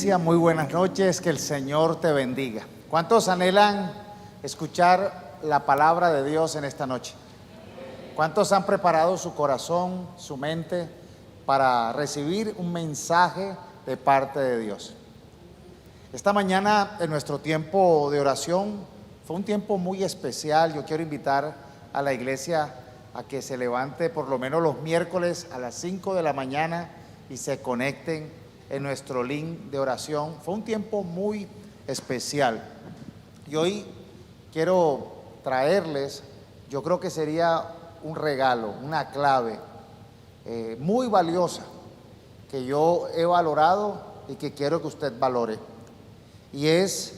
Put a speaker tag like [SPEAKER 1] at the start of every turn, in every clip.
[SPEAKER 1] iglesia, muy buenas noches, que el Señor te bendiga. ¿Cuántos anhelan escuchar la palabra de Dios en esta noche? ¿Cuántos han preparado su corazón, su mente para recibir un mensaje de parte de Dios? Esta mañana en nuestro tiempo de oración fue un tiempo muy especial. Yo quiero invitar a la iglesia a que se levante por lo menos los miércoles a las 5 de la mañana y se conecten en nuestro link de oración. Fue un tiempo muy especial. Y hoy quiero traerles, yo creo que sería un regalo, una clave muy valiosa que yo he valorado y que quiero que usted valore. Y es,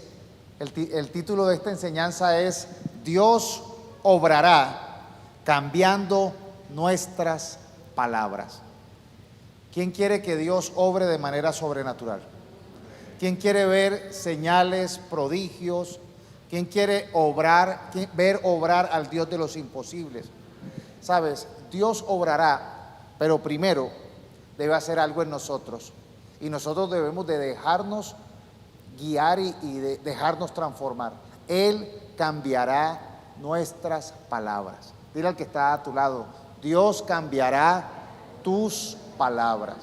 [SPEAKER 1] el título de esta enseñanza es: Dios obrará cambiando nuestras palabras. ¿Quién quiere que Dios obre de manera sobrenatural? ¿Quién quiere ver señales, prodigios? ¿Quién quiere ver obrar al Dios de los imposibles? Sabes, Dios obrará, pero primero debe hacer algo en nosotros. Y nosotros debemos de dejarnos guiar y dejarnos transformar. Él cambiará nuestras palabras. Dile al que está a tu lado: Dios cambiará tus palabras.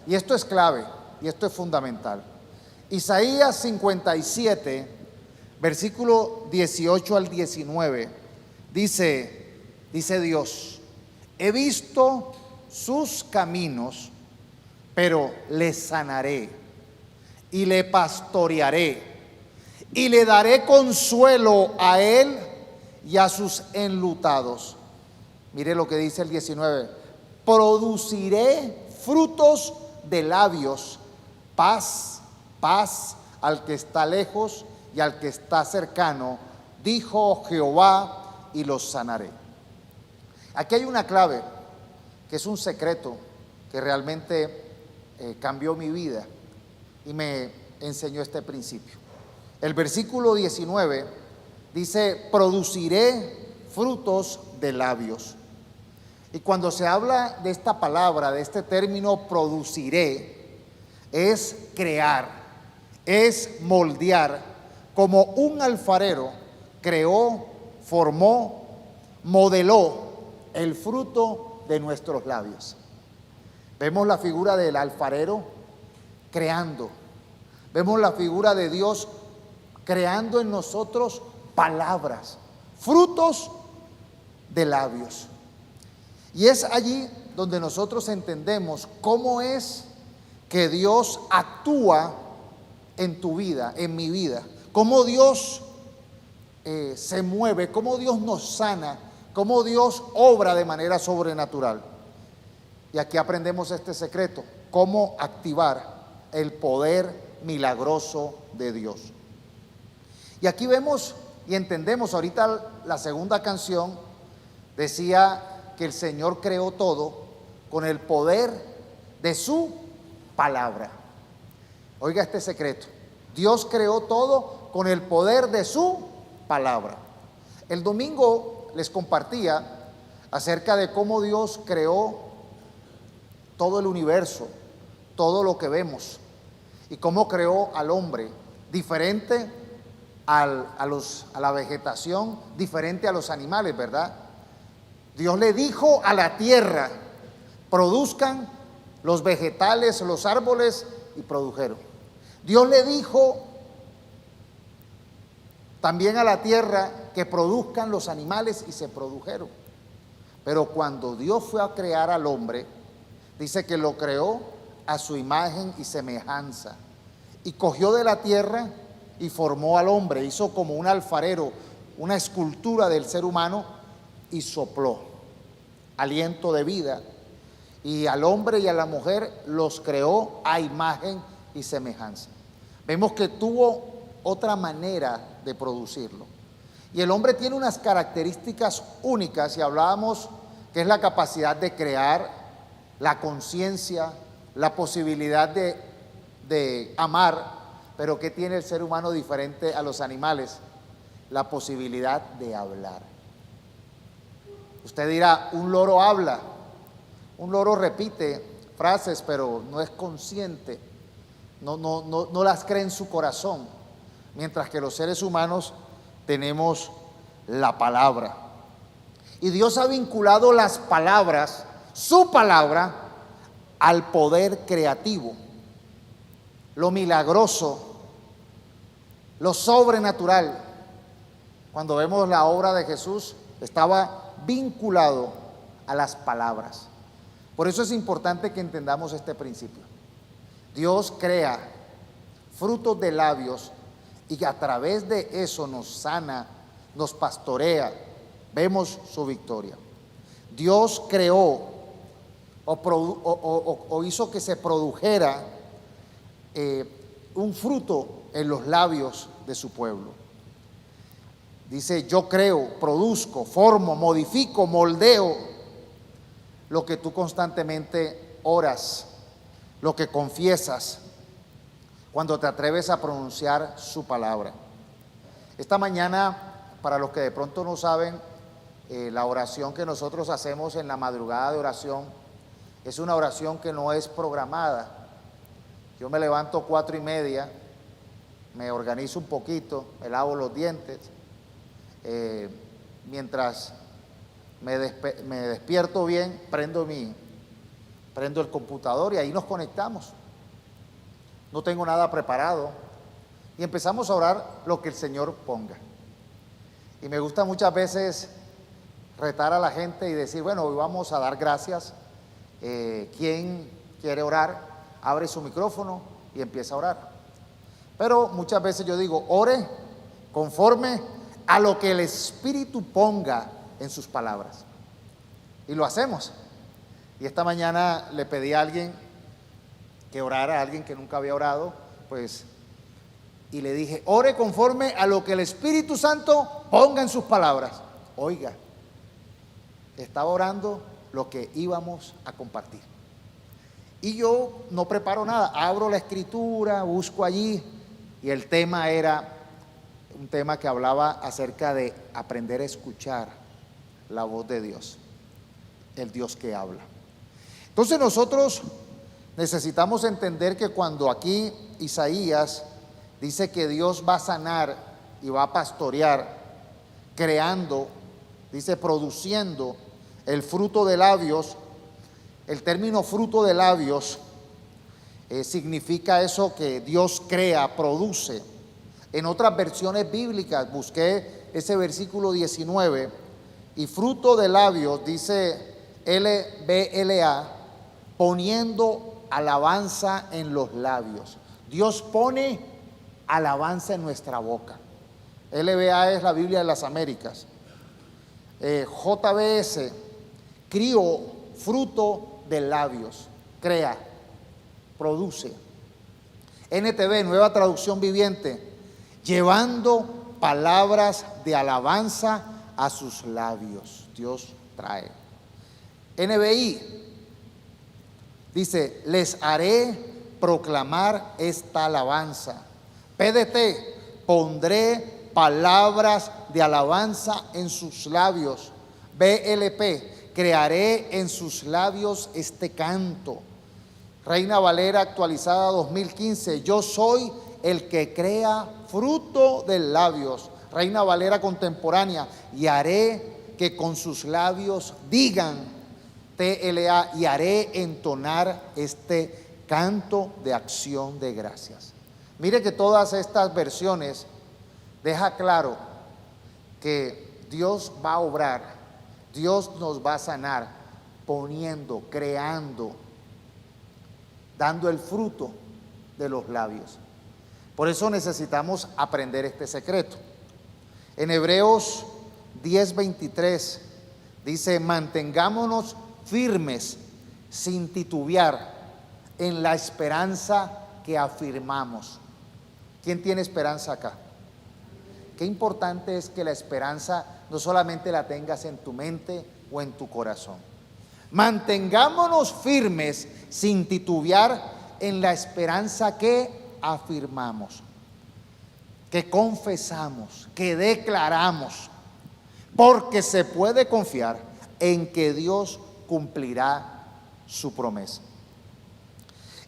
[SPEAKER 1] Y esto es clave, y esto es fundamental. Isaías 57, versículo 18 al 19, dice Dios: he visto sus caminos, pero le sanaré y le pastorearé y le daré consuelo a él y a sus enlutados. Mire lo que dice el 19: produciré frutos de labios, paz al que está lejos y al que está cercano, dijo Jehová, y los sanaré. Aquí hay una clave, que es un secreto que realmente cambió mi vida y me enseñó este principio. El versículo 19 dice: produciré frutos de labios. Y cuando se habla de esta palabra, de este término produciré, es crear, es moldear, como un alfarero creó, formó, modeló el fruto de nuestros labios. Vemos la figura del alfarero creando, vemos la figura de Dios creando en nosotros palabras, frutos de labios. Y es allí donde nosotros entendemos cómo es que Dios actúa en tu vida, en mi vida, cómo Dios se mueve, cómo Dios nos sana, cómo Dios obra de manera sobrenatural. Y aquí aprendemos este secreto: cómo activar el poder milagroso de Dios. Y aquí vemos y entendemos, ahorita la segunda canción decía que el Señor creó todo con el poder de su palabra. Oiga este secreto: Dios creó todo con el poder de su palabra. El domingo les compartía acerca de cómo Dios creó todo el universo, todo lo que vemos, y cómo creó al hombre diferente a la vegetación, diferente a los animales, ¿verdad? Dios le dijo a la tierra: produzcan los vegetales, los árboles, y produjeron. Dios le dijo también a la tierra que produzcan los animales, y se produjeron. Pero cuando Dios fue a crear al hombre, dice que lo creó a su imagen y semejanza, y cogió de la tierra y formó al hombre. Hizo como un alfarero una escultura del ser humano y sopló aliento de vida, y al hombre y a la mujer los creó a imagen y semejanza. Vemos que tuvo otra manera de producirlo. Y el hombre tiene unas características únicas, y hablábamos que es la capacidad de crear, la conciencia, la posibilidad de amar. Pero ¿qué tiene el ser humano diferente a los animales? La posibilidad de hablar. Usted dirá: un loro habla, un loro repite frases, pero no es consciente, no las cree en su corazón, mientras que los seres humanos tenemos la palabra. Y Dios ha vinculado las palabras, su palabra, al poder creativo, lo milagroso, lo sobrenatural. Cuando vemos la obra de Jesús, estaba vinculado a las palabras. Por eso es importante que entendamos este principio. Dios crea frutos de labios y a través de eso nos sana, nos pastorea, vemos su victoria. Dios creó o hizo que se produjera un fruto en los labios de su pueblo. Dice: yo creo, produzco, formo, modifico, moldeo lo que tú constantemente oras, lo que confiesas cuando te atreves a pronunciar su palabra. Esta mañana, para los que de pronto no saben, la oración que nosotros hacemos en la madrugada de oración es una oración que no es programada. Yo me levanto 4:30, me organizo un poquito, me lavo los dientes, mientras me despierto bien, prendo el computador y ahí nos conectamos. No tengo nada preparado y empezamos a orar lo que el Señor ponga. Y me gusta muchas veces retar a la gente y decir: bueno, hoy vamos a dar gracias. ¿Quién quiere orar? Abre su micrófono y empieza a orar. Pero muchas veces yo digo: ore conforme a lo que el Espíritu ponga en sus palabras. Y lo hacemos. Y esta mañana le pedí a alguien que orara, a alguien que nunca había orado, pues, y le dije: ore conforme a lo que el Espíritu Santo ponga en sus palabras. Oiga, estaba orando lo que íbamos a compartir. Y yo no preparo nada, abro la escritura, busco allí, y el tema era un tema que hablaba acerca de aprender a escuchar la voz de Dios, el Dios que habla. Entonces nosotros necesitamos entender que cuando aquí Isaías dice que Dios va a sanar y va a pastorear, creando, dice produciendo el fruto de labios, el término fruto de labios significa eso, que Dios crea, produce. En otras versiones bíblicas busqué ese versículo 19 y fruto de labios dice LBLA, poniendo alabanza en los labios. Dios pone alabanza en nuestra boca. LBA es la Biblia de las Américas. JBS, crío, fruto de labios, crea, produce. NTV, Nueva Traducción Viviente, llevando palabras de alabanza a sus labios. Dios trae. NBI dice: les haré proclamar esta alabanza. PDT, pondré palabras de alabanza en sus labios. BLP, crearé en sus labios este canto. Reina Valera actualizada 2015, yo soy el que crea fruto de labios. Reina Valera contemporánea, y haré que con sus labios digan, TLA, y haré entonar este canto de acción de gracias. Mire que todas estas versiones deja claro que Dios va a obrar, Dios nos va a sanar poniendo, creando, dando el fruto de los labios. Por eso necesitamos aprender este secreto. En Hebreos 10:23 dice: mantengámonos firmes sin titubear en la esperanza que afirmamos. ¿Quién tiene esperanza acá? Qué importante es que la esperanza no solamente la tengas en tu mente o en tu corazón. Mantengámonos firmes sin titubear en la esperanza que afirmamos, que confesamos, que declaramos, porque se puede confiar en que Dios cumplirá su promesa.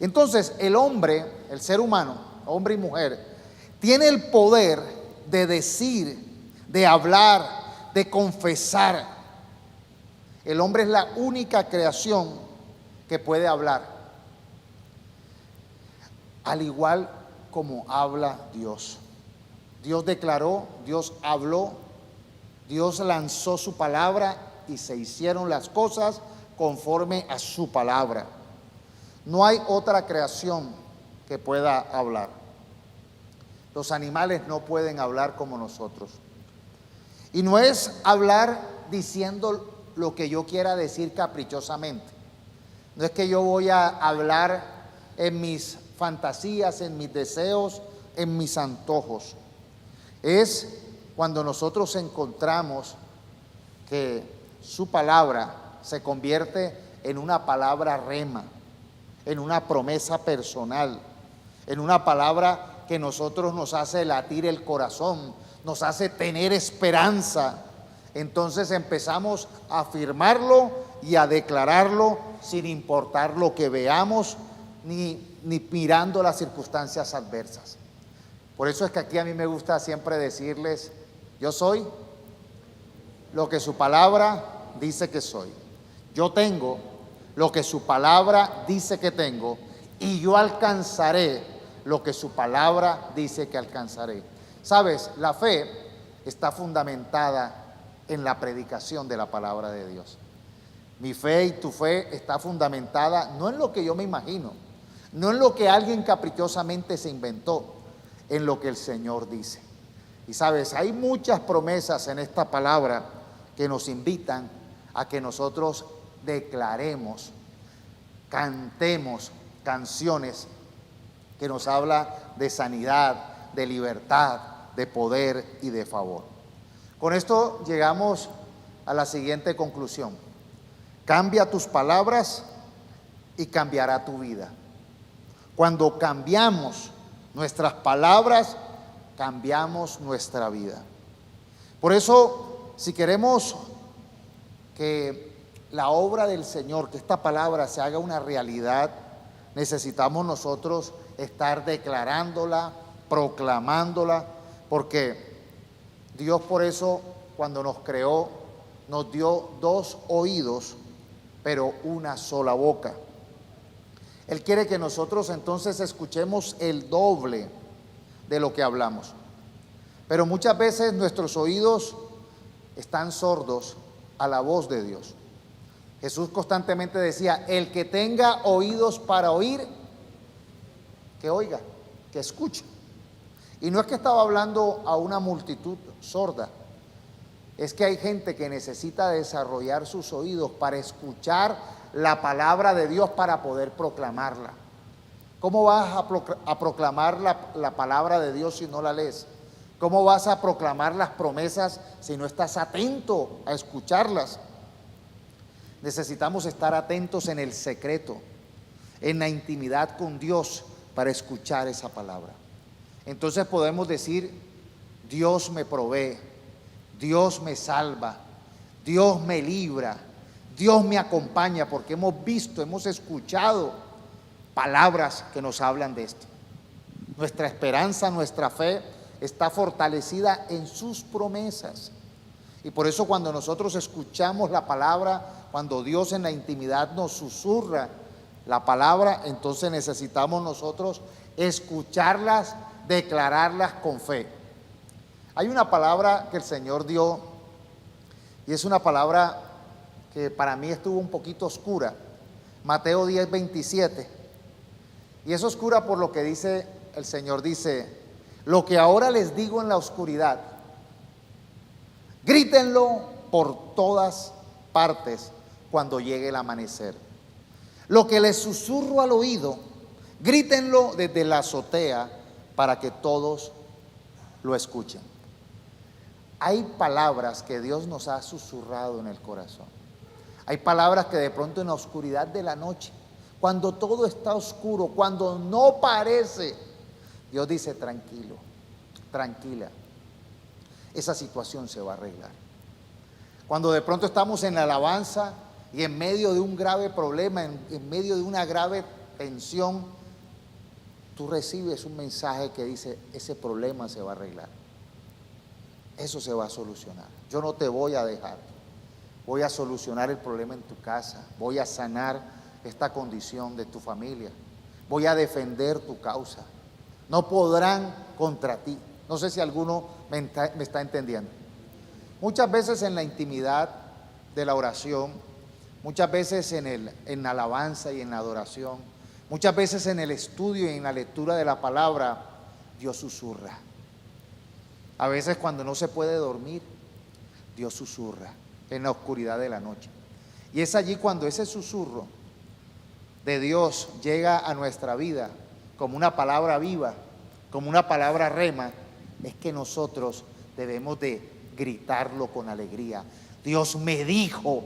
[SPEAKER 1] Entonces el hombre, el ser humano, hombre y mujer, tiene el poder de decir, de hablar, de confesar. El hombre es la única creación que puede hablar, al igual como habla Dios. Dios declaró, Dios habló, Dios lanzó su palabra y se hicieron las cosas conforme a su palabra. No hay otra creación que pueda hablar. Los animales no pueden hablar como nosotros. Y no es hablar diciendo lo que yo quiera decir caprichosamente. No es que yo voy a hablar en mis fantasías, en mis deseos, en mis antojos. Es cuando nosotros encontramos que su palabra se convierte en una palabra rema, en una promesa personal, en una palabra que nosotros nos hace latir el corazón, nos hace tener esperanza. Entonces empezamos a afirmarlo y a declararlo sin importar lo que veamos ni mirando las circunstancias adversas. Por eso es que aquí a mí me gusta siempre decirles, yo soy lo que su palabra dice que soy. Yo tengo lo que su palabra dice que tengo y yo alcanzaré lo que su palabra dice que alcanzaré. Sabes, la fe está fundamentada en la predicación de la palabra de Dios. Mi fe y tu fe está fundamentada no en lo que yo me imagino, no en lo que alguien caprichosamente se inventó, en lo que el Señor dice. Y sabes, hay muchas promesas en esta palabra que nos invitan a que nosotros declaremos, cantemos canciones que nos habla de sanidad, de libertad, de poder y de favor. Con esto llegamos a la siguiente conclusión. Cambia tus palabras y cambiará tu vida. Cuando cambiamos nuestras palabras, cambiamos nuestra vida. Por eso, si queremos que la obra del Señor, que esta palabra se haga una realidad, necesitamos nosotros estar declarándola, proclamándola, porque Dios por eso cuando nos creó nos dio 2 oídos, pero una sola boca. Él quiere que nosotros entonces escuchemos el doble de lo que hablamos. Pero muchas veces nuestros oídos están sordos a la voz de Dios. Jesús constantemente decía, el que tenga oídos para oír, que oiga, que escuche. Y no es que estaba hablando a una multitud sorda, es que hay gente que necesita desarrollar sus oídos para escuchar la palabra de Dios para poder proclamarla. ¿Cómo vas a proclamar la palabra de Dios si no la lees? ¿Cómo vas a proclamar las promesas si no estás atento a escucharlas? Necesitamos estar atentos en el secreto, en la intimidad con Dios para escuchar esa palabra. Entonces podemos decir, Dios me provee, Dios me salva, Dios me libra, Dios me acompaña, porque hemos visto, hemos escuchado palabras que nos hablan de esto. Nuestra esperanza, nuestra fe está fortalecida en sus promesas. Y por eso cuando nosotros escuchamos la palabra, cuando Dios en la intimidad nos susurra la palabra, entonces necesitamos nosotros escucharlas, declararlas con fe. Hay una palabra que el Señor dio y es una palabra que para mí estuvo un poquito oscura. Mateo 10:27. Y es oscura por lo que dice el Señor, dice, lo que ahora les digo en la oscuridad, grítenlo por todas partes cuando llegue el amanecer. Lo que les susurro al oído, grítenlo desde la azotea para que todos lo escuchen. Hay palabras que Dios nos ha susurrado en el corazón. Hay palabras que de pronto en la oscuridad de la noche, cuando todo está oscuro, cuando no parece, Dios dice, tranquilo, tranquila, esa situación se va a arreglar. Cuando de pronto estamos en la alabanza y en medio de un grave problema, en medio de una grave tensión, tú recibes un mensaje que dice, ese problema se va a arreglar, eso se va a solucionar, yo no te voy a dejar, voy a solucionar el problema en tu casa, voy a sanar esta condición de tu familia, voy a defender tu causa, no podrán contra ti. No sé si alguno me está entendiendo. Muchas veces en la intimidad de la oración, muchas veces en la alabanza y en la adoración, muchas veces en el estudio y en la lectura de la palabra, Dios susurra. A veces cuando no se puede dormir, Dios susurra en la oscuridad de la noche. Y es allí cuando ese susurro de Dios llega a nuestra vida como una palabra viva, como una palabra rema, es que nosotros debemos de gritarlo con alegría. Dios me dijo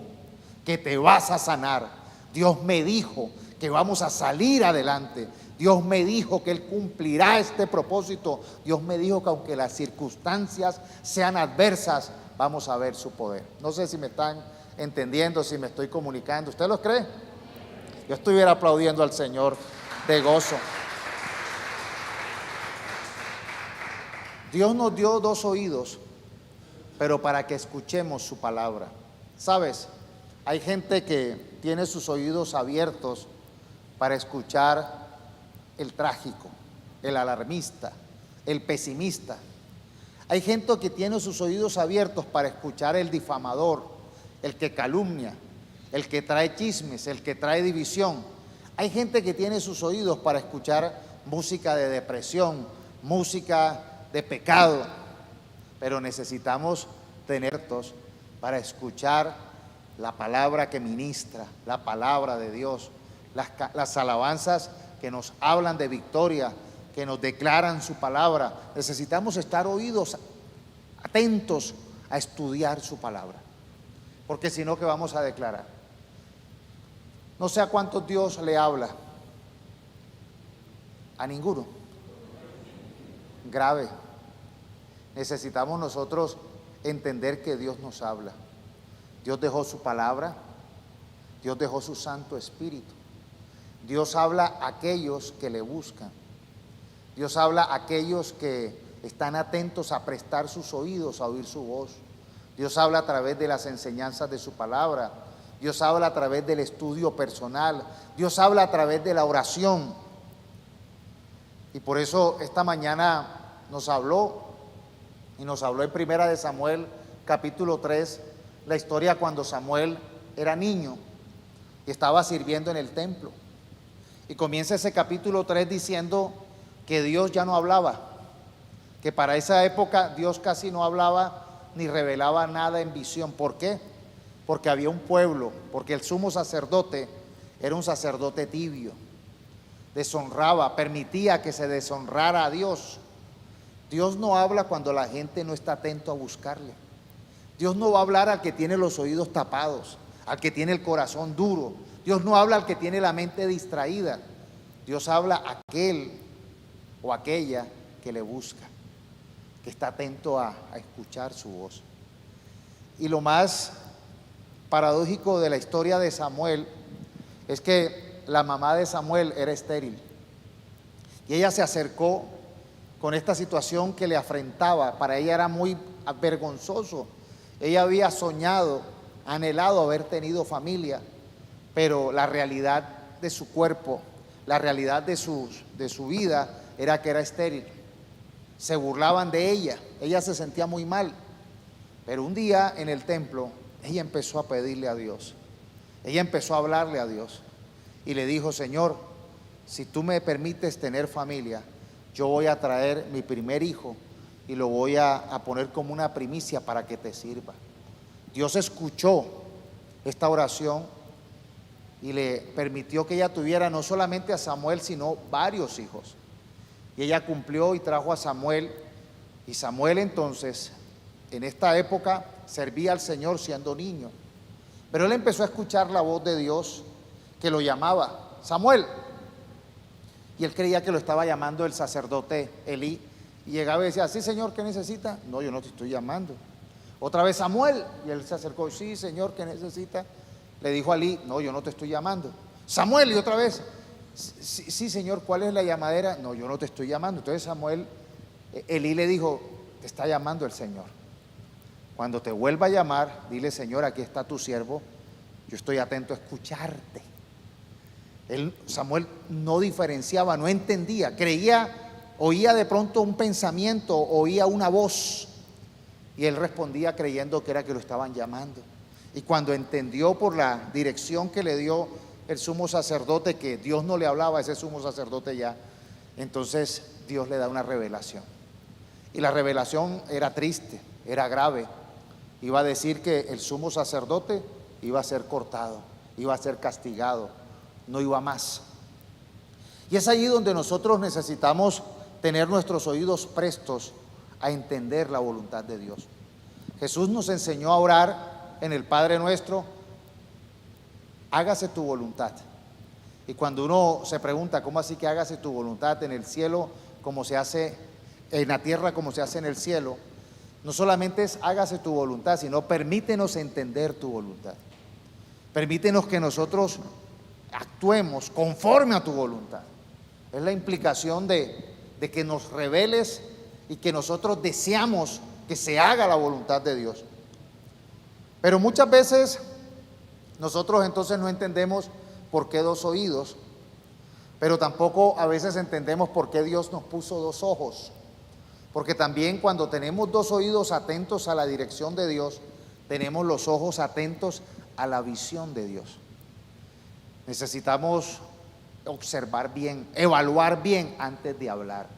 [SPEAKER 1] que te vas a sanar. Dios me dijo que vamos a salir adelante. Dios me dijo que Él cumplirá este propósito. Dios me dijo que aunque las circunstancias sean adversas, vamos a ver su poder. No sé si me están entendiendo, si me estoy comunicando. ¿Usted lo cree? Yo estuviera aplaudiendo al Señor de gozo. Dios nos dio 2 oídos, pero para que escuchemos su palabra. ¿Sabes? Hay gente que tiene sus oídos abiertos para escuchar el trágico, el alarmista, el pesimista. Hay gente que tiene sus oídos abiertos para escuchar el difamador, el que calumnia, el que trae chismes, el que trae división. Hay gente que tiene sus oídos para escuchar música de depresión, música de pecado, pero necesitamos tener tos para escuchar la palabra que ministra, la palabra de Dios, las alabanzas que nos hablan de victoria, que nos declaran su palabra. Necesitamos estar oídos atentos a estudiar su palabra, porque si no, ¿qué vamos a declarar? No sé a cuántos Dios le habla, a ninguno. Grave. Necesitamos nosotros entender que Dios nos habla. Dios dejó su palabra, Dios dejó su Santo Espíritu. Dios habla a aquellos que le buscan. Dios habla a aquellos que están atentos a prestar sus oídos, a oír su voz. Dios habla a través de las enseñanzas de su palabra. Dios habla a través del estudio personal. Dios habla a través de la oración. Y por eso esta mañana nos habló en 1 de Samuel capítulo 3, la historia cuando Samuel era niño y estaba sirviendo en el templo. Y comienza ese capítulo 3 diciendo que Dios ya no hablaba, que para esa época Dios casi no hablaba ni revelaba nada en visión. ¿Por qué? Porque había un pueblo, porque el sumo sacerdote era un sacerdote tibio, deshonraba, permitía que se deshonrara a Dios. Dios no habla cuando la gente no está atento a buscarle. Dios no va a hablar al que tiene los oídos tapados, al que tiene el corazón duro. Dios no habla al que tiene la mente distraída. Dios habla a aquel o aquella que le busca, que está atento a escuchar su voz. Y lo más paradójico de la historia de Samuel es que la mamá de Samuel era estéril. Y ella se acercó con esta situación que le afrentaba. Para ella era muy vergonzoso. Ella había soñado, anhelado haber tenido familia, pero la realidad de su cuerpo, la realidad de su vida era que era estéril. Se burlaban de ella, ella se sentía muy mal. Pero un día en el templo, ella empezó a pedirle a Dios. Ella empezó a hablarle a Dios y le dijo: Señor, si tú me permites tener familia, yo voy a traer mi primer hijo y lo voy a poner como una primicia para que te sirva. Dios escuchó esta oración y le permitió que ella tuviera no solamente a Samuel, sino varios hijos. Y ella cumplió y trajo a Samuel. Y Samuel entonces, en esta época, servía al Señor siendo niño. Pero él empezó a escuchar la voz de Dios que lo llamaba: Samuel. Y él creía que lo estaba llamando el sacerdote Elí. Y llegaba y decía: sí, Señor, ¿qué necesita? No, yo no te estoy llamando. Otra vez: Samuel. Y él se acercó: sí, Señor, ¿qué necesita? Le dijo a Elí: no, yo no te estoy llamando. Samuel. Y otra vez: Sí, sí, Señor, ¿cuál es la llamadera? No, yo no te estoy llamando. Entonces Elí le dijo, te está llamando el Señor. Cuando te vuelva a llamar, dile, Señor, aquí está tu siervo, yo estoy atento a escucharte. Samuel no diferenciaba, no entendía, oía de pronto un pensamiento, oía una voz, y él respondía creyendo que era que lo estaban llamando. Y cuando entendió por la dirección que le dio el sumo sacerdote que Dios no le hablaba a ese sumo sacerdote ya, entonces Dios le da una revelación. Y la revelación era triste, era grave. Iba a decir que el sumo sacerdote iba a ser cortado, iba a ser castigado, no iba más. Y es allí donde nosotros necesitamos tener nuestros oídos prestos a entender la voluntad de Dios. Jesús nos enseñó a orar en el Padre Nuestro, hágase tu voluntad. Y cuando uno se pregunta, ¿cómo así que hágase tu voluntad en el cielo como se hace en la tierra como se hace en el cielo? No solamente es hágase tu voluntad, sino permítenos entender tu voluntad. Permítenos que nosotros actuemos conforme a tu voluntad. Es la implicación de que nos reveles y que nosotros deseamos que se haga la voluntad de Dios. Pero muchas veces nosotros entonces no entendemos por qué dos oídos, pero tampoco a veces entendemos por qué Dios nos puso dos ojos. Porque también cuando tenemos dos oídos atentos a la dirección de Dios, tenemos los ojos atentos a la visión de Dios. Necesitamos observar bien, evaluar bien antes de hablar.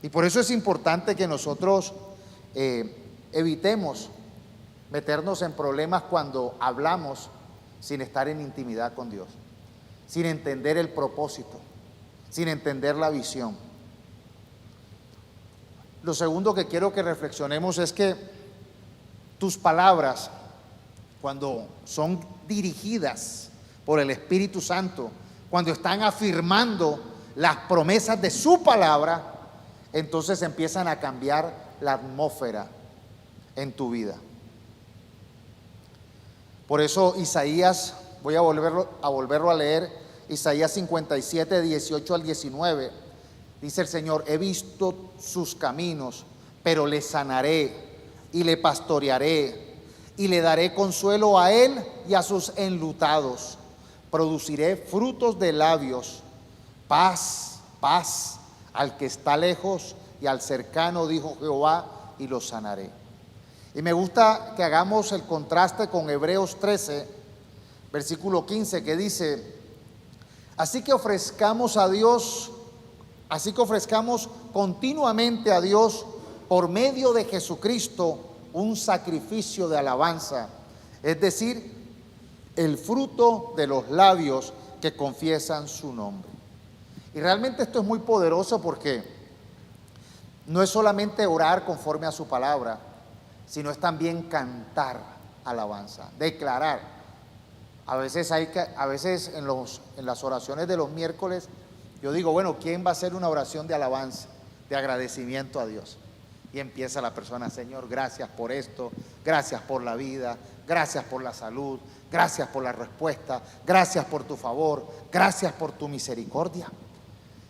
[SPEAKER 1] Y por eso es importante que nosotros evitemos meternos en problemas cuando hablamos sin estar en intimidad con Dios, sin entender el propósito, sin entender la visión. Lo segundo que quiero que reflexionemos es que tus palabras, cuando son dirigidas por el Espíritu Santo, cuando están afirmando las promesas de su palabra, entonces empiezan a cambiar la atmósfera en tu vida. Por eso Isaías, voy a volverlo a leer, Isaías 57, 18 al 19, dice el Señor, he visto sus caminos, pero le sanaré y le pastorearé y le daré consuelo a él y a sus enlutados. Produciré frutos de labios, paz, paz al que está lejos y al cercano, dijo Jehová, y lo sanaré. Y me gusta que hagamos el contraste con Hebreos 13, versículo 15, que dice, así que ofrezcamos continuamente a Dios por medio de Jesucristo un sacrificio de alabanza, es decir, el fruto de los labios que confiesan su nombre. Y realmente esto es muy poderoso porque no es solamente orar conforme a su palabra, sino es también cantar alabanza, declarar. A veces en las oraciones de los miércoles yo digo, bueno, ¿quién va a hacer una oración de alabanza, de agradecimiento a Dios? Y empieza la persona, Señor, gracias por esto, gracias por la vida, gracias por la salud, gracias por la respuesta, gracias por tu favor, gracias por tu misericordia.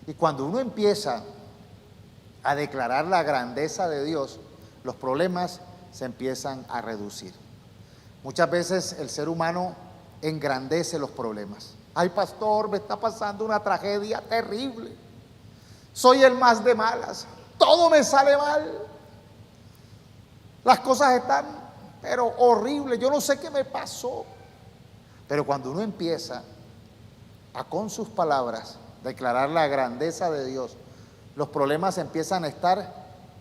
[SPEAKER 1] Y cuando uno empieza a declarar la grandeza de Dios, los problemas se empiezan a reducir. Muchas veces el ser humano engrandece los problemas. Ay, pastor, me está pasando una tragedia terrible. Soy el más de malas. Todo me sale mal. Las cosas están, pero horribles. Yo no sé qué me pasó. Pero cuando uno empieza a con sus palabras declarar la grandeza de Dios, los problemas empiezan a estar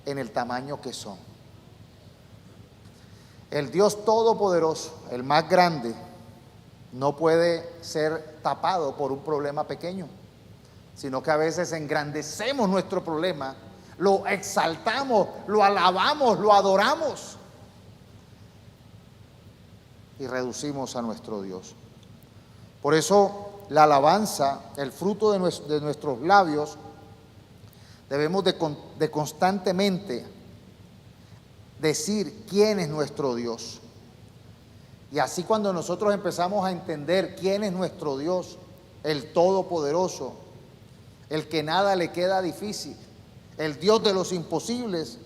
[SPEAKER 1] en el tamaño que son. El Dios todopoderoso, el más grande, no puede ser tapado por un problema pequeño, sino que a veces engrandecemos nuestro problema, lo exaltamos, lo alabamos, lo adoramos y reducimos a nuestro Dios. Por eso la alabanza, el fruto de nuestros labios, debemos de constantemente decir quién es nuestro Dios. Y así cuando nosotros empezamos a entender quién es nuestro Dios, el Todopoderoso, el que nada le queda difícil, el Dios de los imposibles,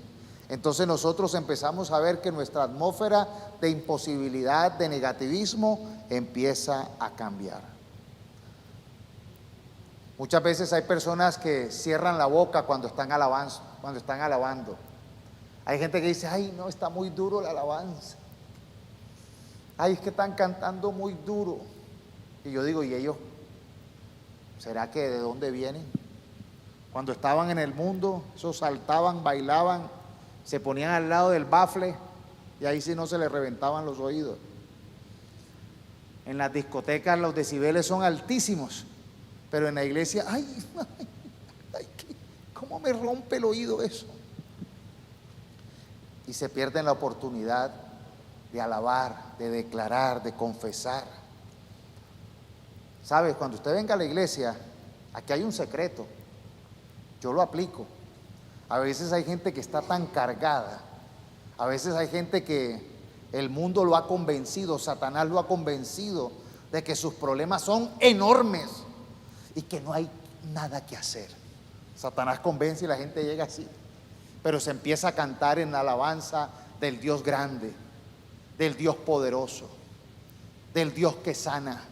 [SPEAKER 1] entonces nosotros empezamos a ver que nuestra atmósfera de imposibilidad, de negativismo, empieza a cambiar. Muchas veces hay personas que cierran la boca cuando están alabando. Hay gente que dice, ay, no, está muy duro la alabanza. Ay, es que están cantando muy duro. Y yo digo, ¿y ellos? ¿Será que de dónde vienen? Cuando estaban en el mundo, esos saltaban, bailaban, se ponían al lado del bafle y ahí sí no se les reventaban los oídos. En las discotecas los decibeles son altísimos, pero en la iglesia, ay, ¿cómo me rompe el oído eso? Y se pierden la oportunidad de alabar, de declarar, de confesar. ¿Sabes? Cuando usted venga a la iglesia, aquí hay un secreto. Yo lo aplico. A veces hay gente que está tan cargada. A veces hay gente que el mundo lo ha convencido, Satanás lo ha convencido de que sus problemas son enormes y que no hay nada que hacer. Satanás convence y la gente llega así. Pero se empieza a cantar en la alabanza del Dios grande, del Dios poderoso, del Dios que sana,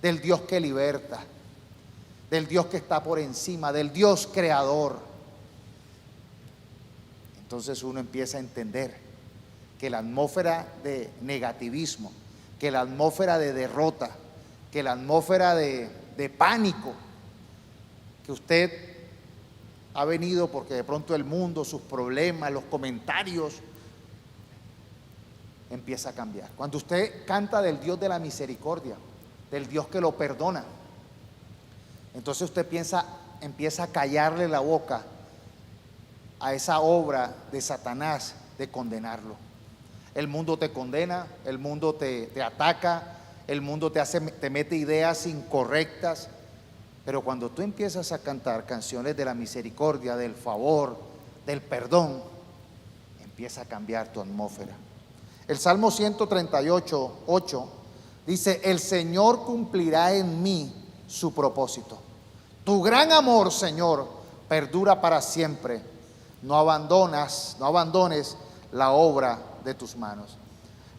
[SPEAKER 1] del Dios que liberta, del Dios que está por encima, del Dios creador. Entonces uno empieza a entender que la atmósfera de negativismo, que la atmósfera de derrota, que la atmósfera de pánico, que usted ha venido porque de pronto el mundo, sus problemas, los comentarios, empieza a cambiar. Cuando usted canta del Dios de la misericordia, del Dios que lo perdona, entonces usted empieza a callarle la boca a esa obra de Satanás de condenarlo. El mundo te condena, el mundo te ataca, el mundo te mete ideas incorrectas, pero cuando tú empiezas a cantar canciones de la misericordia, del favor, del perdón, empieza a cambiar tu atmósfera. El Salmo 138:8 dice, el Señor cumplirá en mí su propósito. Tu gran amor, Señor, perdura para siempre. No abandones la obra de tus manos.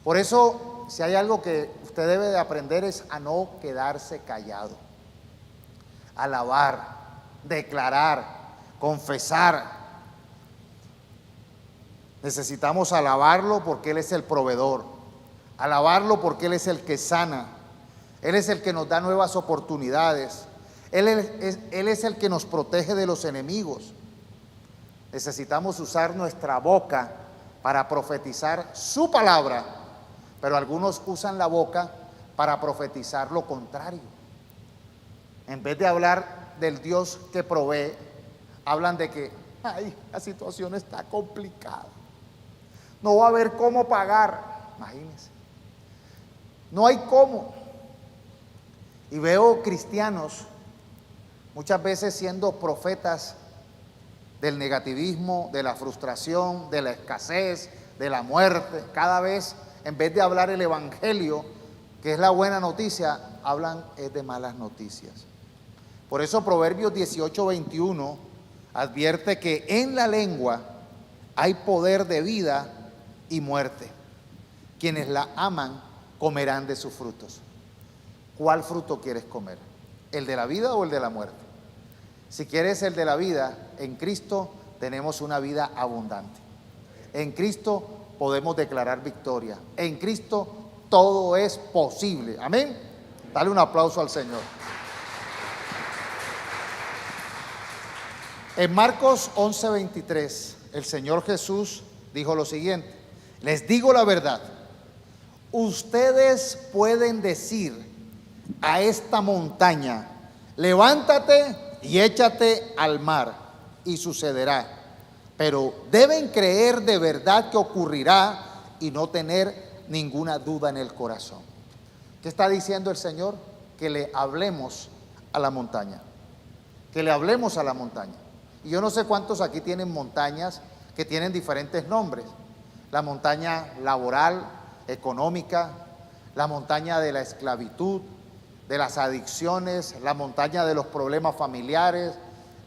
[SPEAKER 1] Por eso, si hay algo que usted debe de aprender es a no quedarse callado. Alabar, declarar, confesar. Necesitamos alabarlo porque Él es el proveedor. Alabarlo porque Él es el que sana. Él es el que nos da nuevas oportunidades. Él es el que nos protege de los enemigos. Necesitamos usar nuestra boca para profetizar su palabra, pero algunos usan la boca para profetizar lo contrario. En vez de hablar del Dios que provee, hablan de que ay, la situación está complicada, no va a haber cómo pagar. Imagínense, no hay cómo. Y veo cristianos muchas veces siendo profetas del negativismo, de la frustración, de la escasez, de la muerte. Cada vez, en vez de hablar el evangelio, que es la buena noticia, hablan de malas noticias. Por eso Proverbios 18:21 advierte que en la lengua hay poder de vida y muerte. Quienes la aman comerán de sus frutos. ¿Cuál fruto quieres comer? ¿El de la vida o el de la muerte? Si quieres el de la vida, en Cristo tenemos una vida abundante. En Cristo podemos declarar victoria. En Cristo todo es posible. Amén. Dale un aplauso al Señor. En Marcos 11:23, el Señor Jesús dijo lo siguiente: les digo la verdad, ustedes pueden decir a esta montaña, levántate y échate al mar, y sucederá, pero deben creer de verdad que ocurrirá y no tener ninguna duda en el corazón. ¿Qué está diciendo el Señor? Que le hablemos a la montaña, que le hablemos a la montaña. Y yo no sé cuántos aquí tienen montañas que tienen diferentes nombres: la montaña laboral, económica, la montaña de la esclavitud, de las adicciones, la montaña de los problemas familiares,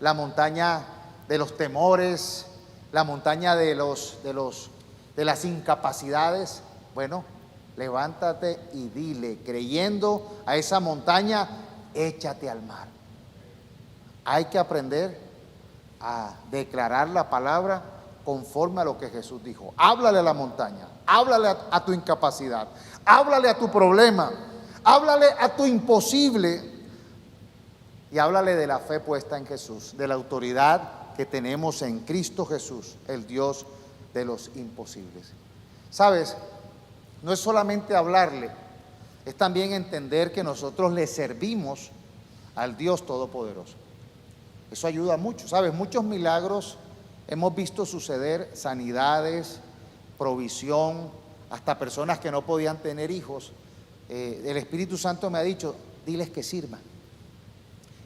[SPEAKER 1] la montaña de los temores, la montaña de las incapacidades. Bueno, levántate y dile, creyendo a esa montaña, échate al mar. Hay que aprender a declarar la palabra conforme a lo que Jesús dijo. Háblale a la montaña, háblale a tu incapacidad, háblale a tu problema, háblale a tu imposible y háblale de la fe puesta en Jesús, de la autoridad que tenemos en Cristo Jesús, el Dios de los imposibles. ¿Sabes? No es solamente hablarle, es también entender que nosotros le servimos al Dios Todopoderoso. Eso ayuda mucho, ¿sabes? Muchos milagros hemos visto suceder, sanidades, provisión, hasta personas que no podían tener hijos. El Espíritu Santo me ha dicho, diles que sirvan.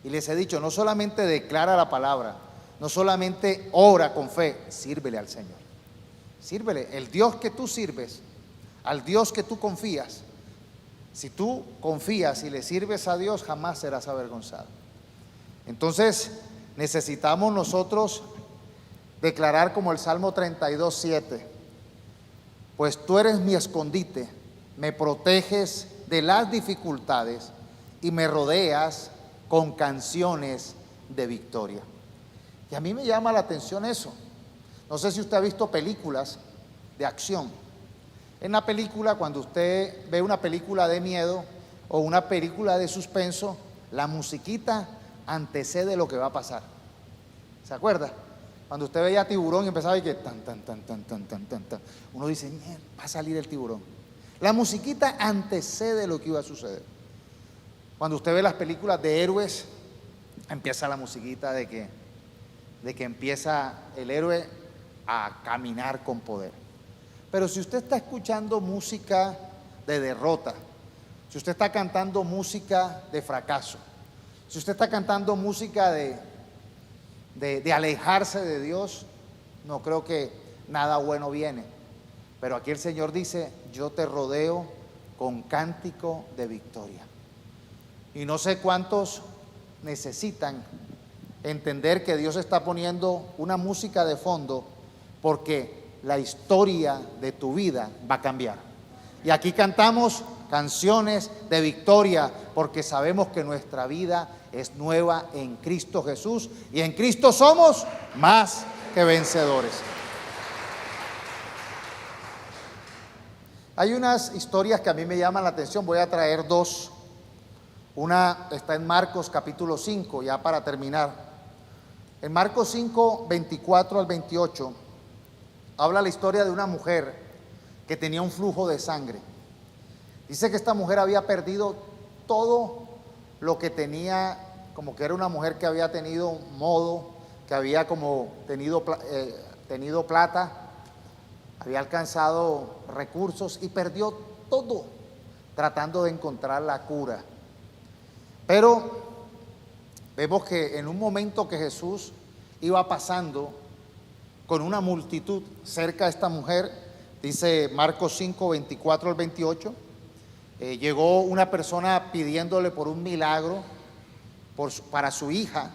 [SPEAKER 1] Y les he dicho, no solamente declara la palabra, no solamente ora con fe, sírvele al Señor. Sírvele, el Dios que tú sirves, al Dios que tú confías. Si tú confías y le sirves a Dios, jamás serás avergonzado. Entonces, necesitamos nosotros declarar como el Salmo 32:7, pues tú eres mi escondite, me proteges de las dificultades y me rodeas con canciones de victoria. Y a mí me llama la atención eso. No sé si usted ha visto películas de acción. En la película, cuando usted ve una película de miedo o una película de suspenso, la musiquita antecede lo que va a pasar. ¿Se acuerda? Cuando usted veía Tiburón y empezaba a ver que tan, tan, tan, tan, tan, tan, tan, tan, uno dice, va a salir el tiburón. La musiquita antecede lo que iba a suceder. Cuando usted ve las películas de héroes, empieza la musiquita de que empieza el héroe a caminar con poder. Pero si usted está escuchando música de derrota, si usted está cantando música de fracaso, si usted está cantando música de alejarse de Dios, no creo que nada bueno viene. Pero aquí el Señor dice, yo te rodeo con cántico de victoria. Y no sé cuántos necesitan entender que Dios está poniendo una música de fondo porque la historia de tu vida va a cambiar. Y aquí cantamos canciones de victoria porque sabemos que nuestra vida es nueva en Cristo Jesús y en Cristo somos más que vencedores. Hay unas historias que a mí me llaman la atención, voy a traer dos. Una está en Marcos capítulo 5, ya para terminar. En Marcos 5, 24 al 28, habla la historia de una mujer que tenía un flujo de sangre. Dice que esta mujer había perdido todo lo que tenía, como que era una mujer que había tenido modo, que había como tenido plata, había alcanzado recursos y perdió todo tratando de encontrar la cura. Pero vemos que en un momento que Jesús iba pasando con una multitud cerca de esta mujer, dice Marcos 5, 24 al 28, llegó una persona pidiéndole por un milagro para su hija,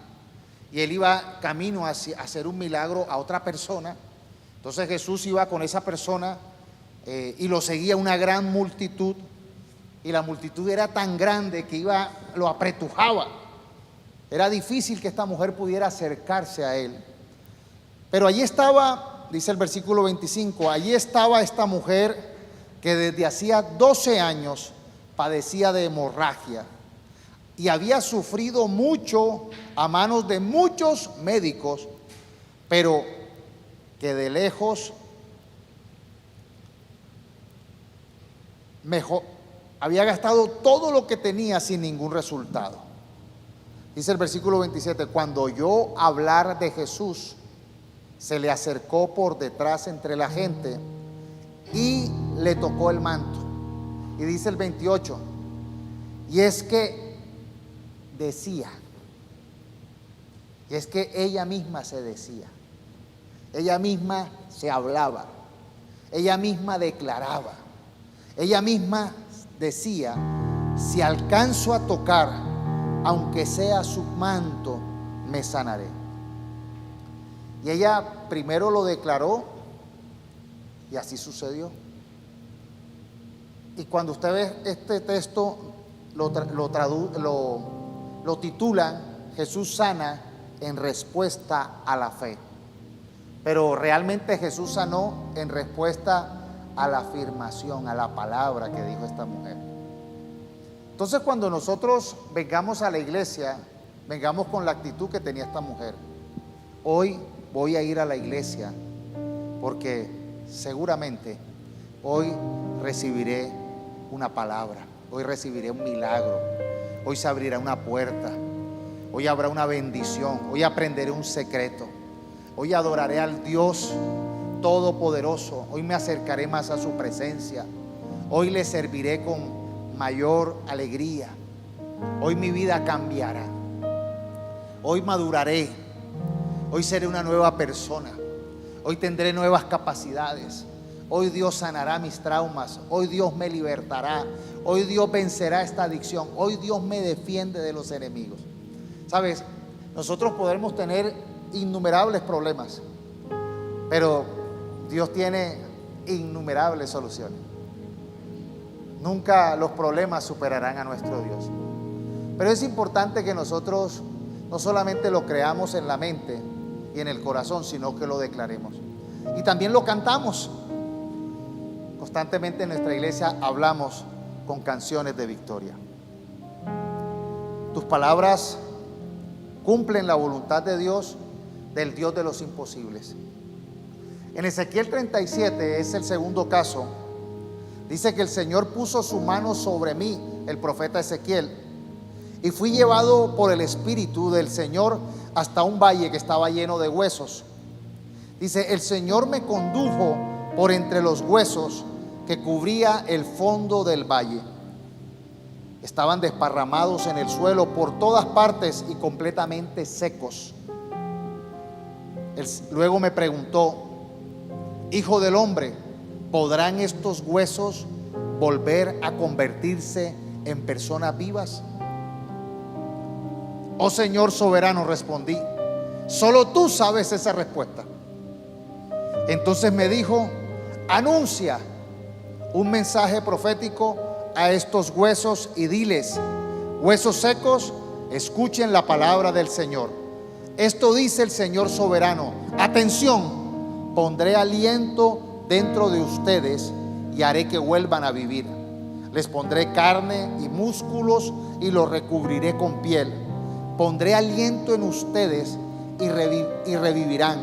[SPEAKER 1] y él iba camino a hacer un milagro a otra persona. Entonces Jesús iba con esa persona y lo seguía una gran multitud, y la multitud era tan grande que lo apretujaba. Era difícil que esta mujer pudiera acercarse a él. Pero allí estaba, dice el versículo 25, allí estaba esta mujer que desde hacía 12 años padecía de hemorragia y había sufrido mucho a manos de muchos médicos, pero que de lejos había gastado todo lo que tenía sin ningún resultado. Dice el versículo 27, cuando oyó hablar de Jesús, se le acercó por detrás entre la gente y le tocó el manto. Y dice el 28, y es que ella misma se decía, ella misma se hablaba, ella misma declaraba, ella misma decía, si alcanzo a tocar, aunque sea su manto, me sanaré. Y ella primero lo declaró y así sucedió. Y cuando usted ve este texto, lo titulan Jesús sana en respuesta a la fe. Pero realmente Jesús sanó en respuesta a la afirmación, a la palabra que dijo esta mujer. Entonces, cuando nosotros vengamos a la iglesia, vengamos con la actitud que tenía esta mujer. Hoy voy a ir a la iglesia porque seguramente hoy recibiré una palabra, hoy recibiré un milagro, hoy se abrirá una puerta, hoy habrá una bendición, hoy aprenderé un secreto, hoy adoraré al Dios Todopoderoso, hoy me acercaré más a su presencia, hoy le serviré con mayor alegría, hoy mi vida cambiará, hoy maduraré, hoy seré una nueva persona, hoy tendré nuevas capacidades, hoy Dios sanará mis traumas, hoy Dios me libertará, hoy Dios vencerá esta adicción, hoy Dios me defiende de los enemigos. Sabes, nosotros podemos tener innumerables problemas, pero Dios tiene innumerables soluciones. Nunca los problemas superarán a nuestro Dios. Pero es importante que nosotros no solamente lo creamos en la mente y en el corazón, sino que lo declaremos. Y también lo cantamos. Constantemente en nuestra iglesia hablamos con canciones de victoria. Tus palabras cumplen la voluntad de Dios, del Dios de los imposibles. En Ezequiel 37 es el segundo caso. Dice que el Señor puso su mano sobre mí, el profeta Ezequiel, y fui llevado por el Espíritu del Señor hasta un valle que estaba lleno de huesos. Dice, el Señor me condujo por entre los huesos que cubría el fondo del valle. Estaban desparramados en el suelo por todas partes y completamente secos. Luego me preguntó, hijo del hombre, ¿podrán estos huesos volver a convertirse en personas vivas? Oh Señor soberano, respondí, solo tú sabes esa respuesta. Entonces me dijo, anuncia un mensaje profético a estos huesos y diles, huesos secos, escuchen la palabra del Señor. Esto dice el Señor soberano, atención, pondré aliento dentro de ustedes y haré que vuelvan a vivir. Les pondré carne y músculos y los recubriré con piel. Pondré aliento en ustedes y revivirán.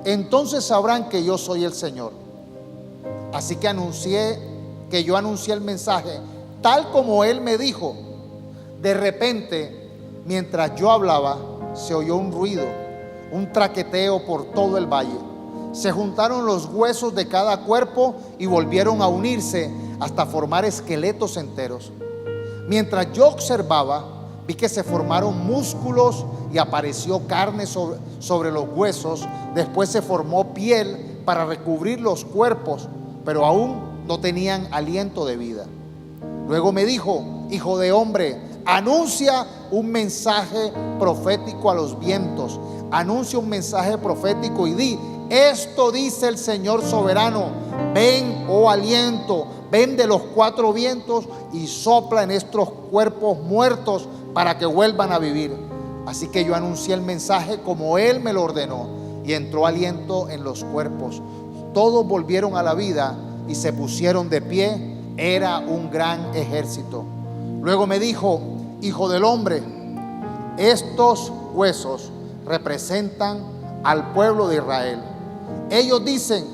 [SPEAKER 1] Entonces sabrán que yo soy el Señor. Así que yo anuncié el mensaje tal como Él me dijo. De repente, mientras yo hablaba, se oyó un ruido, un traqueteo por todo el valle. Se juntaron los huesos de cada cuerpo y volvieron a unirse hasta formar esqueletos enteros. Mientras yo observaba, vi que se formaron músculos y apareció carne sobre los huesos. Después se formó piel para recubrir los cuerpos, pero aún no tenían aliento de vida. Luego me dijo, hijo de hombre, anuncia un mensaje profético a los vientos. Anuncia un mensaje profético y di, esto dice el Señor soberano, ven, oh aliento, ven de los cuatro vientos y sopla en estos cuerpos muertos para que vuelvan a vivir. Así que yo anuncié el mensaje como Él me lo ordenó y entró aliento en los cuerpos. Todos volvieron a la vida y se pusieron de pie. Era un gran ejército. Luego me dijo, hijo del hombre, estos huesos representan al pueblo de Israel. Ellos dicen,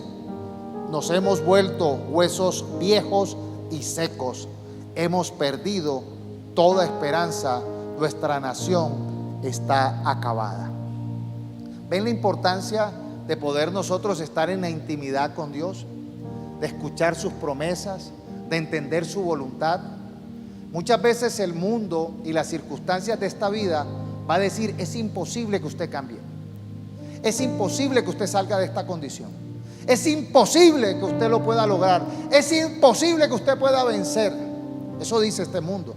[SPEAKER 1] nos hemos vuelto huesos viejos y secos. Hemos perdido toda esperanza. Nuestra nación está acabada. ¿Ven la importancia de poder nosotros estar en la intimidad con Dios? De escuchar sus promesas, de entender su voluntad. Muchas veces el mundo y las circunstancias de esta vida va a decir, es imposible que usted cambie. Es imposible que usted salga de esta condición. Es imposible que usted lo pueda lograr. Es imposible que usted pueda vencer. Eso dice este mundo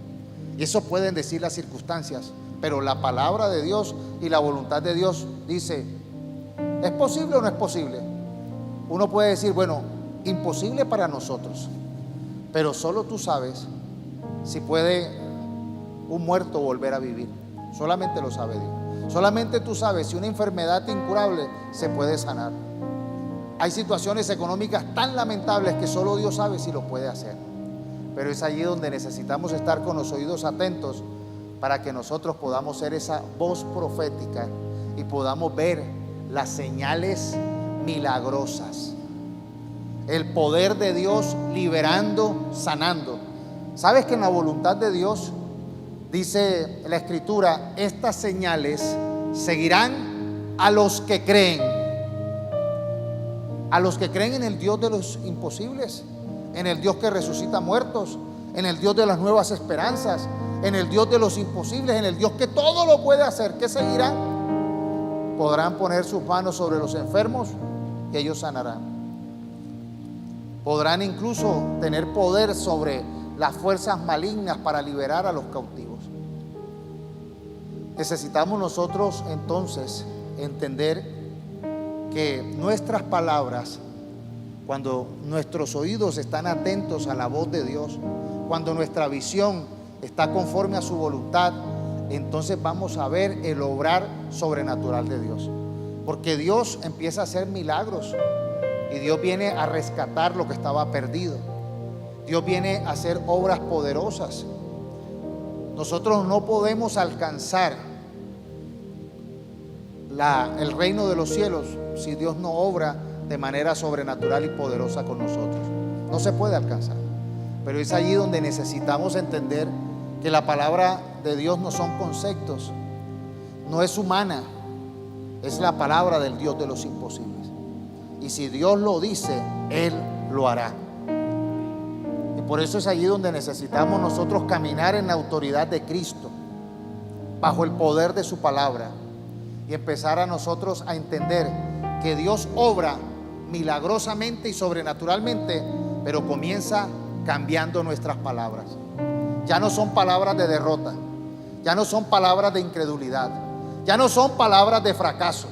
[SPEAKER 1] y eso pueden decir las circunstancias, pero la palabra de Dios y la voluntad de Dios dice, ¿es posible o no es posible? Uno puede decir, bueno, imposible para nosotros, pero solo tú sabes si puede un muerto volver a vivir. Solamente lo sabe Dios. Solamente tú sabes si una enfermedad incurable se puede sanar. Hay situaciones económicas tan lamentables que solo Dios sabe si lo puede hacer. Pero es allí donde necesitamos estar con los oídos atentos para que nosotros podamos ser esa voz profética y podamos ver las señales milagrosas, el poder de Dios liberando, sanando. ¿Sabes que en la voluntad de Dios dice la Escritura, estas señales seguirán a los que creen? A los que creen en el Dios de los imposibles, en el Dios que resucita muertos, en el Dios de las nuevas esperanzas, en el Dios de los imposibles, en el Dios que todo lo puede hacer. ¿Qué seguirán? Podrán poner sus manos sobre los enfermos y ellos sanarán. Podrán incluso tener poder sobre las fuerzas malignas para liberar a los cautivos. Necesitamos nosotros entonces entender que nuestras palabras, cuando nuestros oídos están atentos a la voz de Dios, cuando nuestra visión está conforme a su voluntad, entonces vamos a ver el obrar sobrenatural de Dios. Porque Dios empieza a hacer milagros y Dios viene a rescatar lo que estaba perdido. Dios viene a hacer obras poderosas. Nosotros no podemos alcanzar el reino de los cielos si Dios no obra de manera sobrenatural y poderosa con nosotros. No se puede alcanzar. Pero es allí donde necesitamos entender que la palabra de Dios no son conceptos, no es humana, es la palabra del Dios de los imposibles. Y si Dios lo dice, Él lo hará. Y por eso es allí donde necesitamos nosotros caminar en la autoridad de Cristo, bajo el poder de su palabra, y empezar a nosotros a entender que Dios obra milagrosamente y sobrenaturalmente, pero comienza cambiando nuestras palabras. Ya no son palabras de derrota, ya no son palabras de incredulidad, ya no son palabras de fracaso,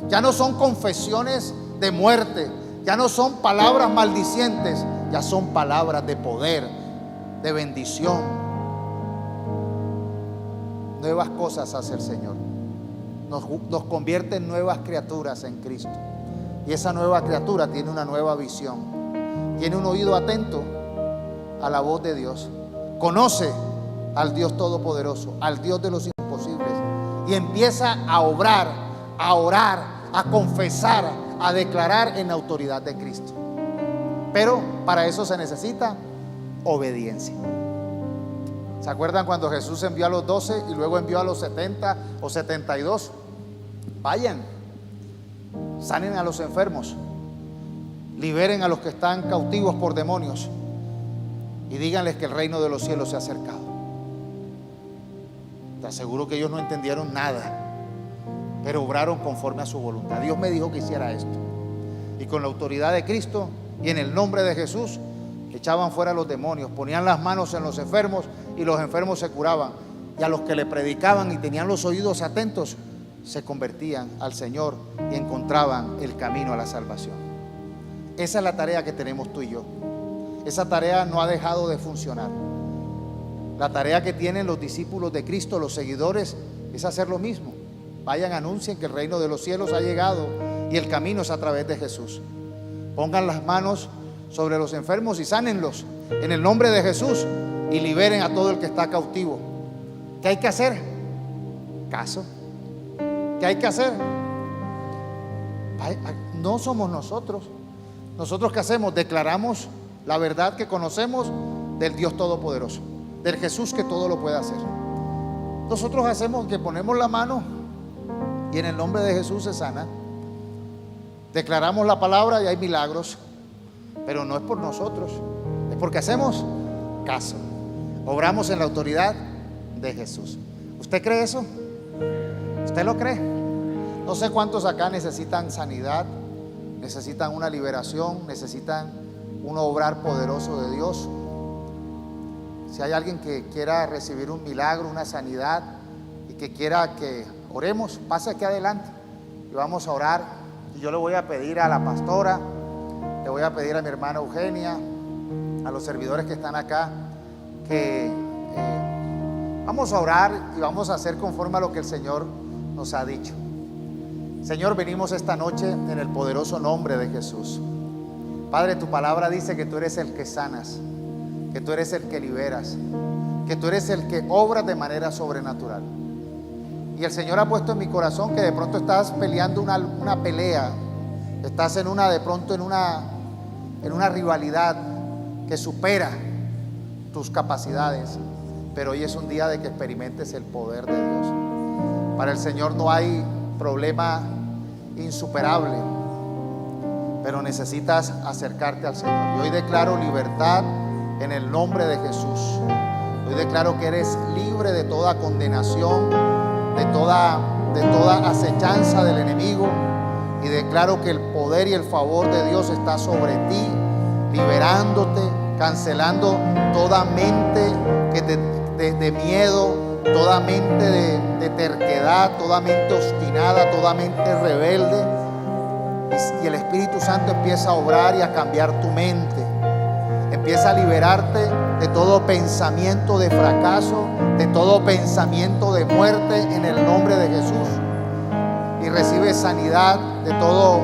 [SPEAKER 1] ya no son confesiones de muerte, ya no son palabras maldicientes, ya son palabras de poder, de bendición. Nuevas cosas hace el Señor. Nos convierte en nuevas criaturas en Cristo. Y esa nueva criatura tiene una nueva visión, tiene un oído atento a la voz de Dios, conoce al Dios todopoderoso, al Dios de los imposibles, y empieza a obrar, a orar, a confesar, a declarar en la autoridad de Cristo. Pero para eso se necesita obediencia. ¿Se acuerdan cuando Jesús envió a los 12 y luego envió a los 70 o 72? Vayan, sanen a los enfermos, liberen a los que están cautivos por demonios y díganles que el reino de los cielos se ha acercado. Te aseguro que ellos no entendieron nada, pero obraron conforme a su voluntad. Dios me dijo que hiciera esto, y con la autoridad de Cristo y en el nombre de Jesús echaban fuera a los demonios, ponían las manos en los enfermos y los enfermos se curaban, y a los que le predicaban y tenían los oídos atentos se convertían al Señor y encontraban el camino a la salvación. Esa es la tarea que tenemos tú y yo. Esa tarea no ha dejado de funcionar. La tarea que tienen los discípulos de Cristo, los seguidores, es hacer lo mismo. Vayan, anuncien que el reino de los cielos ha llegado y el camino es a través de Jesús. Pongan las manos sobre los enfermos y sánenlos en el nombre de Jesús y liberen a todo el que está cautivo. ¿Qué hay que hacer? Caso. ¿Qué hay que hacer? No somos nosotros. ¿Nosotros qué hacemos? Declaramos la verdad que conocemos del Dios Todopoderoso, del Jesús que todo lo puede hacer. Nosotros hacemos que ponemos la mano y en el nombre de Jesús se sana. Declaramos la palabra y hay milagros, pero no es por nosotros, es porque hacemos caso. Obramos en la autoridad de Jesús. ¿Usted cree eso? ¿Usted lo cree? No sé cuántos acá necesitan sanidad, necesitan una liberación, necesitan un obrar poderoso de Dios. Si hay alguien que quiera recibir un milagro, una sanidad y que quiera que oremos, pase aquí adelante y vamos a orar. Y yo le voy a pedir a la pastora, le voy a pedir a mi hermana Eugenia, a los servidores que están acá, que vamos a orar y vamos a hacer conforme a lo que el Señor nos ha dicho. Señor, venimos esta noche en el poderoso nombre de Jesús. Padre, tu palabra dice que tú eres el que sanas, que tú eres el que liberas, que tú eres el que obra de manera sobrenatural. Y el Señor ha puesto en mi corazón que de pronto estás peleando una pelea, estás de pronto en una rivalidad que supera tus capacidades, pero hoy es un día de que experimentes el poder de Dios. Para el Señor no hay problema insuperable, pero necesitas acercarte al Señor. Y hoy declaro libertad en el nombre de Jesús. Hoy declaro que eres libre de toda condenación, de toda acechanza del enemigo, y declaro que el poder y el favor de Dios está sobre ti, liberándote, cancelando toda mente de miedo, toda mente de terquedad, toda mente obstinada, toda mente rebelde. Y el Espíritu Santo empieza a obrar y a cambiar tu mente. Empieza a liberarte de todo pensamiento de fracaso, de todo pensamiento de muerte en el nombre de Jesús. Y recibe sanidad de toda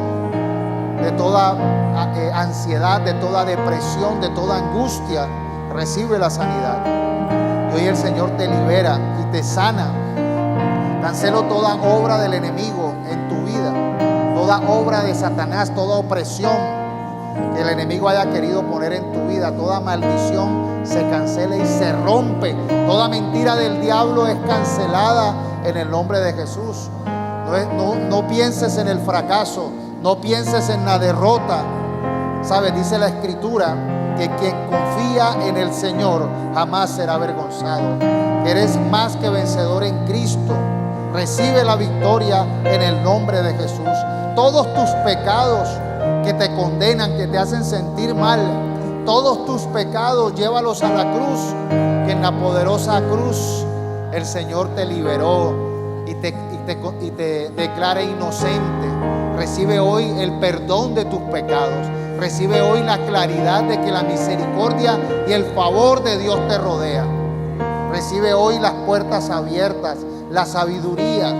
[SPEAKER 1] ansiedad, de toda depresión, de toda angustia. Recibe la sanidad. Y hoy el Señor te libera y te sana. Cancelo toda obra del enemigo en tu vida, toda obra de Satanás, toda opresión que el enemigo haya querido poner en tu vida, toda maldición se cancela y se rompe. Toda mentira del diablo es cancelada en el nombre de Jesús. No pienses en el fracaso, no pienses en la derrota. ¿Sabes? Dice la Escritura que quien confía en el Señor jamás será avergonzado. Eres más que vencedor en Cristo. Recibe la victoria en el nombre de Jesús. Todos tus pecados que te condenan, que te hacen sentir mal, todos tus pecados llévalos a la cruz, que en la poderosa cruz el Señor te liberó y te declara inocente. Recibe hoy el perdón de tus pecados. Recibe hoy la claridad de que la misericordia y el favor de Dios te rodea. Recibe hoy las puertas abiertas, la sabiduría.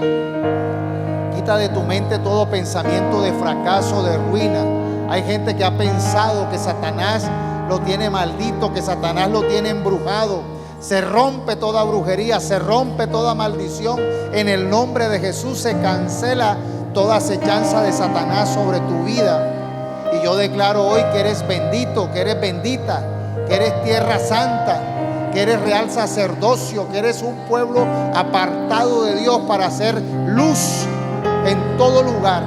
[SPEAKER 1] Quita de tu mente todo pensamiento de fracaso, de ruina. Hay gente que ha pensado que Satanás lo tiene maldito, que Satanás lo tiene embrujado. Se rompe toda brujería, se rompe toda maldición. En el nombre de Jesús se cancela toda acechanza de Satanás sobre tu vida. Y yo declaro hoy que eres bendito, que eres bendita, que eres tierra santa, que eres real sacerdocio, que eres un pueblo apartado de Dios para hacer luz en todo lugar.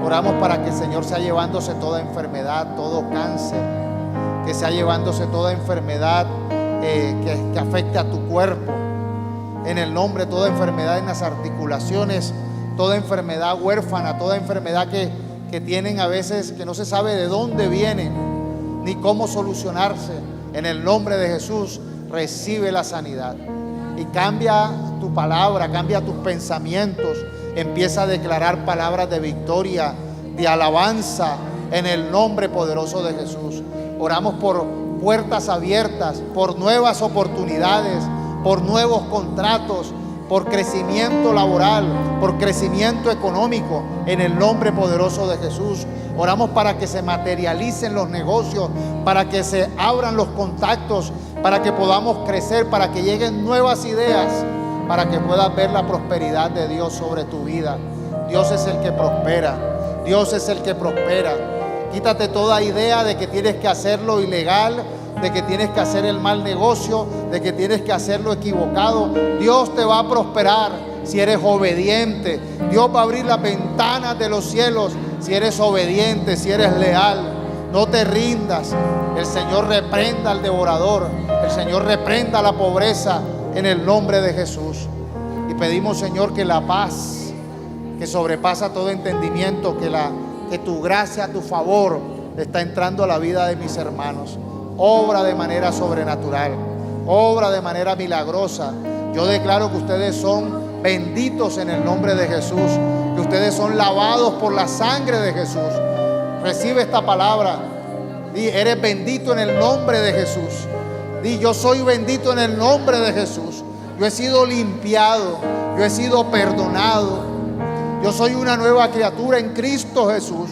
[SPEAKER 1] Oramos para que el Señor sea llevándose toda enfermedad, todo cáncer, que sea llevándose toda enfermedad que afecte a tu cuerpo. En el nombre, toda enfermedad en las articulaciones, toda enfermedad huérfana, toda enfermedad que tienen a veces, que no se sabe de dónde vienen ni cómo solucionarse. En el nombre de Jesús, recibe la sanidad. Y cambia tu palabra, cambia tus pensamientos. Empieza a declarar palabras de victoria, de alabanza, en el nombre poderoso de Jesús. Oramos por puertas abiertas, por nuevas oportunidades, por nuevos contratos, por crecimiento laboral, por crecimiento económico, en el nombre poderoso de Jesús. Oramos para que se materialicen los negocios, para que se abran los contactos, para que podamos crecer, para que lleguen nuevas ideas, para que puedas ver la prosperidad de Dios sobre tu vida. Dios es el que prospera, Dios es el que prospera. Quítate toda idea de que tienes que hacerlo ilegal, de que tienes que hacer el mal negocio, de que tienes que hacerlo equivocado. Dios te va a prosperar si eres obediente. Dios va a abrir las ventanas de los cielos si eres obediente, si eres leal. No te rindas. El Señor reprenda al devorador. El Señor reprenda la pobreza en el nombre de Jesús. Y pedimos, Señor, que la paz que sobrepasa todo entendimiento, que tu gracia, tu favor está entrando a la vida de mis hermanos. obra de manera sobrenatural, obra de manera milagrosa. Yo declaro que ustedes son benditos en el nombre de Jesús, que ustedes son lavados por la sangre de Jesús. Recibe esta palabra. Di, eres bendito en el nombre de Jesús. Di, yo soy bendito en el nombre de Jesús. Yo he sido limpiado, yo he sido perdonado. Yo soy una nueva criatura en Cristo Jesús.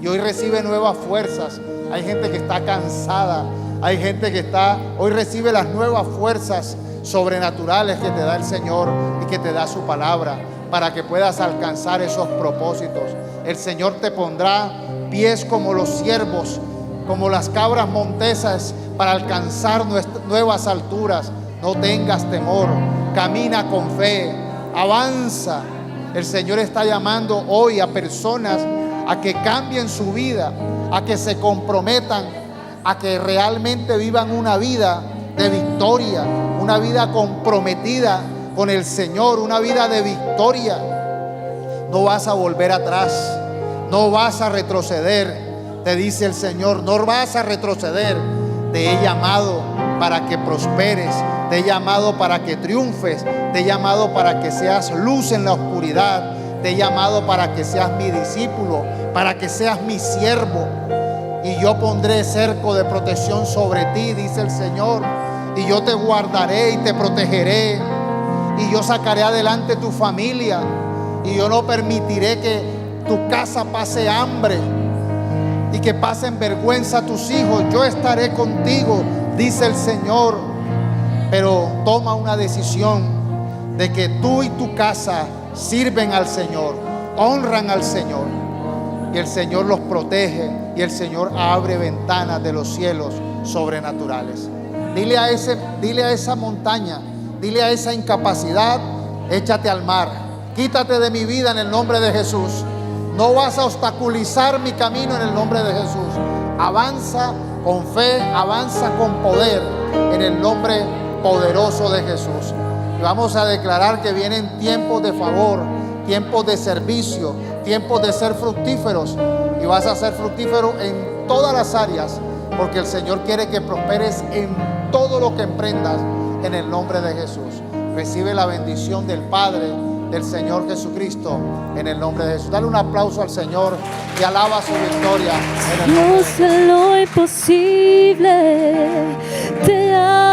[SPEAKER 1] Y hoy recibe nuevas fuerzas. Hay gente que está cansada. Hay gente que hoy recibe las nuevas fuerzas sobrenaturales que te da el Señor y que te da su palabra para que puedas alcanzar esos propósitos. El Señor te pondrá pies como los ciervos, como las cabras montesas, para alcanzar nuevas alturas. No tengas temor, camina con fe, avanza. El Señor está llamando hoy a personas a que cambien su vida, a que se comprometan, a que realmente vivan una vida de victoria, una vida comprometida con el Señor, una vida de victoria. No vas a volver atrás, no vas a retroceder, te dice el Señor, no vas a retroceder. Te he llamado para que prosperes, te he llamado para que triunfes, te he llamado para que seas luz en la oscuridad, te he llamado para que seas mi discípulo, para que seas mi siervo. Y yo pondré cerco de protección sobre ti, dice el Señor. Y yo te guardaré y te protegeré. Y yo sacaré adelante tu familia. Y yo no permitiré que tu casa pase hambre y que pasen vergüenza a tus hijos. Yo estaré contigo, dice el Señor. Pero toma una decisión de que tú y tu casa sirven al Señor, honran al Señor. Y el Señor los protege y el Señor abre ventanas de los cielos sobrenaturales. Dile a esa montaña, dile a esa incapacidad, échate al mar, quítate de mi vida en el nombre de Jesús. No vas a obstaculizar mi camino en el nombre de Jesús. Avanza con fe, avanza con poder en el nombre poderoso de Jesús. Y vamos a declarar que vienen tiempos de favor, tiempos de servicio, tiempos de ser fructíferos. Y vas a ser fructífero en todas las áreas, porque el Señor quiere que prosperes en todo lo que emprendas en el nombre de Jesús. Recibe la bendición del Padre, del Señor Jesucristo, en el nombre de Jesús. Dale un aplauso al Señor y alaba su victoria en el nombre de Jesús.
[SPEAKER 2] Dios de lo imposible, te amo.